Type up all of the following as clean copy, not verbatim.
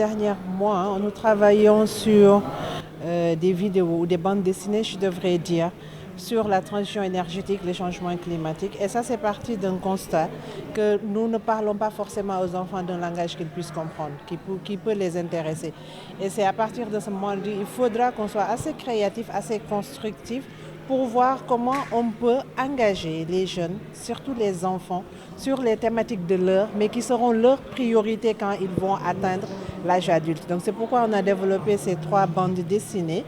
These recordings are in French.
derniers mois, nous travaillons sur des vidéos ou des bandes dessinées, je devrais dire, sur la transition énergétique, les changements climatiques. Et ça, c'est parti d'un constat que nous ne parlons pas forcément aux enfants d'un langage qu'ils puissent comprendre, qui peut les intéresser. Et c'est à partir de ce moment il faudra qu'on soit assez créatif, assez constructif pour voir comment on peut engager les jeunes, surtout les enfants, sur les thématiques de l'heure, mais qui seront leur priorité quand ils vont atteindre l'âge adulte. Donc c'est pourquoi on a développé ces 3 bandes dessinées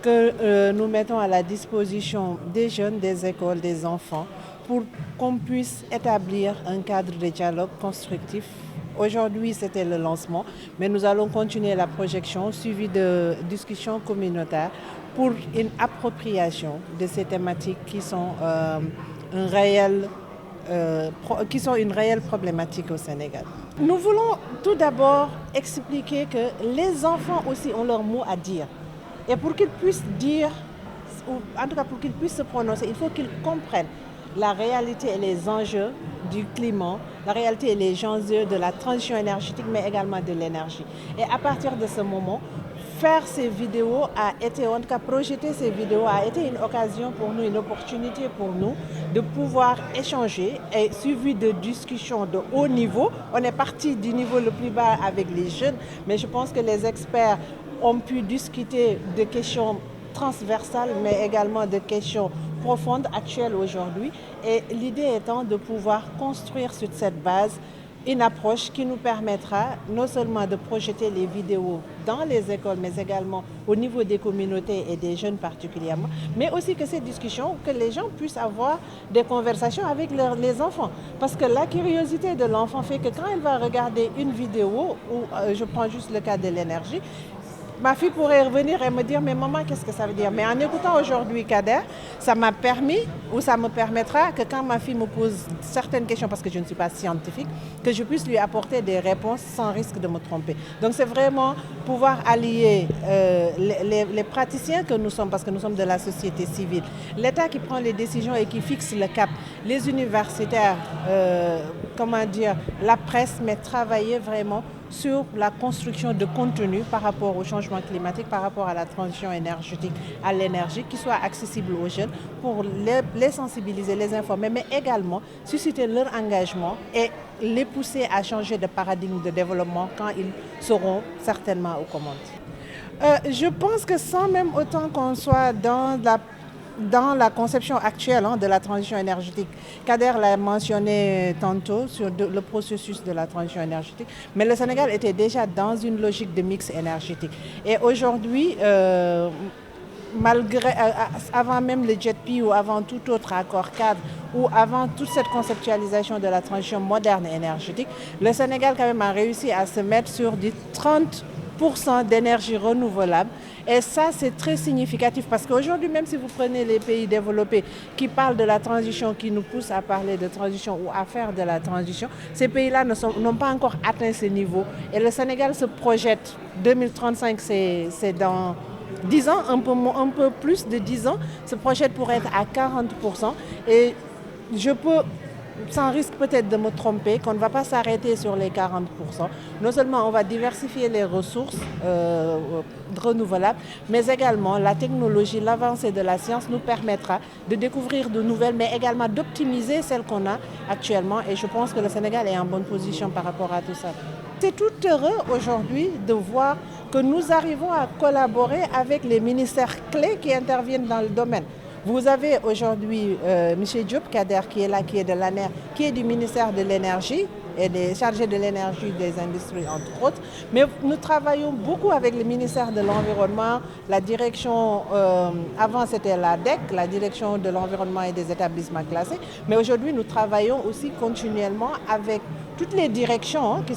que nous mettons à la disposition des jeunes, des écoles, des enfants, pour qu'on puisse établir un cadre de dialogue constructif. Aujourd'hui, c'était le lancement, mais nous allons continuer la projection suivie de discussions communautaires pour une appropriation de ces thématiques qui sont une réelle problématique au Sénégal. Nous voulons tout d'abord expliquer que les enfants aussi ont leur mot à dire. Et pour qu'ils puissent dire, ou en tout cas pour qu'ils puissent se prononcer, il faut qu'ils comprennent la réalité et les enjeux du climat, la réalité et les enjeux de la transition énergétique, mais également de l'énergie. Et à partir de ce moment, faire ces vidéos en tout cas projeter ces vidéos a été une occasion pour nous, une opportunité pour nous de pouvoir échanger et suivi de discussions de haut niveau. On est parti du niveau le plus bas avec les jeunes, mais je pense que les experts ont pu discuter de questions transversales, mais également de questions profondes, actuelles aujourd'hui. Et l'idée étant de pouvoir construire sur cette base une approche qui nous permettra non seulement de projeter les vidéos dans les écoles, mais également au niveau des communautés et des jeunes particulièrement, mais aussi que ces discussions, que les gens puissent avoir des conversations avec les enfants. Parce que la curiosité de l'enfant fait que quand il va regarder une vidéo, ou je prends juste le cas de l'énergie, ma fille pourrait revenir et me dire « Mais maman, qu'est-ce que ça veut dire ?» Mais en écoutant aujourd'hui Kader, ça m'a permis, ou ça me permettra que quand ma fille me pose certaines questions, parce que je ne suis pas scientifique, que je puisse lui apporter des réponses sans risque de me tromper. Donc c'est vraiment pouvoir allier les praticiens que nous sommes, parce que nous sommes de la société civile, l'État qui prend les décisions et qui fixe le cap, les universitaires, la presse, mais travailler vraiment sur la construction de contenu par rapport au changement climatique, par rapport à la transition énergétique, à l'énergie, qui soit accessible aux jeunes pour les sensibiliser, les informer, mais également susciter leur engagement et les pousser à changer de paradigme de développement quand ils seront certainement aux commandes. Je pense que sans même autant qu'on soit dans la conception actuelle de la transition énergétique. Kader l'a mentionné tantôt sur le processus de la transition énergétique, mais le Sénégal était déjà dans une logique de mix énergétique. Et aujourd'hui, avant même le JETP ou avant tout autre accord cadre ou avant toute cette conceptualisation de la transition moderne énergétique, le Sénégal quand même a réussi à se mettre sur du 30% d'énergie renouvelable. Et ça, c'est très significatif parce qu'aujourd'hui, même si vous prenez les pays développés qui parlent de la transition, qui nous poussent à parler de transition ou à faire de la transition, ces pays-là n'ont pas encore atteint ce niveau. Et le Sénégal se projette, 2035, c'est dans 10 ans, un peu plus de 10 ans, se projette pour être à 40%. Et je peux, sans risque peut-être de me tromper, qu'on ne va pas s'arrêter sur les 40%. Non seulement on va diversifier les ressources renouvelables, mais également la technologie, l'avancée de la science nous permettra de découvrir de nouvelles, mais également d'optimiser celles qu'on a actuellement. Et je pense que le Sénégal est en bonne position par rapport à tout ça. C'est tout heureux aujourd'hui de voir que nous arrivons à collaborer avec les ministères clés qui interviennent dans le domaine. Vous avez aujourd'hui M. Diop Kader qui est là, qui est de l'ANER, qui est du ministère de l'Énergie et des chargés de l'énergie des industries, entre autres. Mais nous travaillons beaucoup avec le ministère de l'Environnement, la direction, avant c'était la DEC, la direction de l'environnement et des établissements classés. Mais aujourd'hui, nous travaillons aussi continuellement avec toutes les directions, que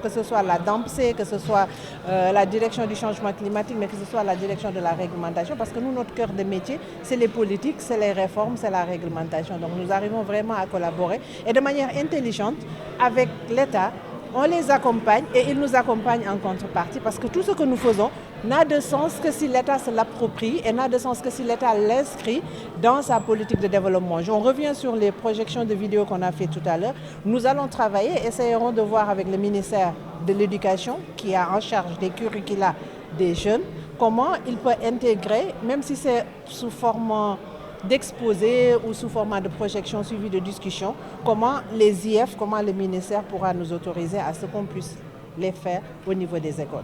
ce soit la DAMPC, que ce soit la direction du changement climatique, mais que ce soit la direction de la réglementation, parce que nous, notre cœur de métier, c'est les politiques, c'est les réformes, c'est la réglementation. Donc nous arrivons vraiment à collaborer et de manière intelligente avec l'État on les accompagne et ils nous accompagnent en contrepartie parce que tout ce que nous faisons n'a de sens que si l'État se l'approprie et n'a de sens que si l'État l'inscrit dans sa politique de développement. On revient sur les projections de vidéos qu'on a fait tout à l'heure. Nous allons travailler, essayerons de voir avec le ministère de l'Éducation qui a en charge des curricula des jeunes, comment il peut intégrer, même si c'est sous forme d'exposé ou sous format de projection suivi de discussion, comment les IF, comment le ministère pourra nous autoriser à ce qu'on puisse les faire au niveau des écoles.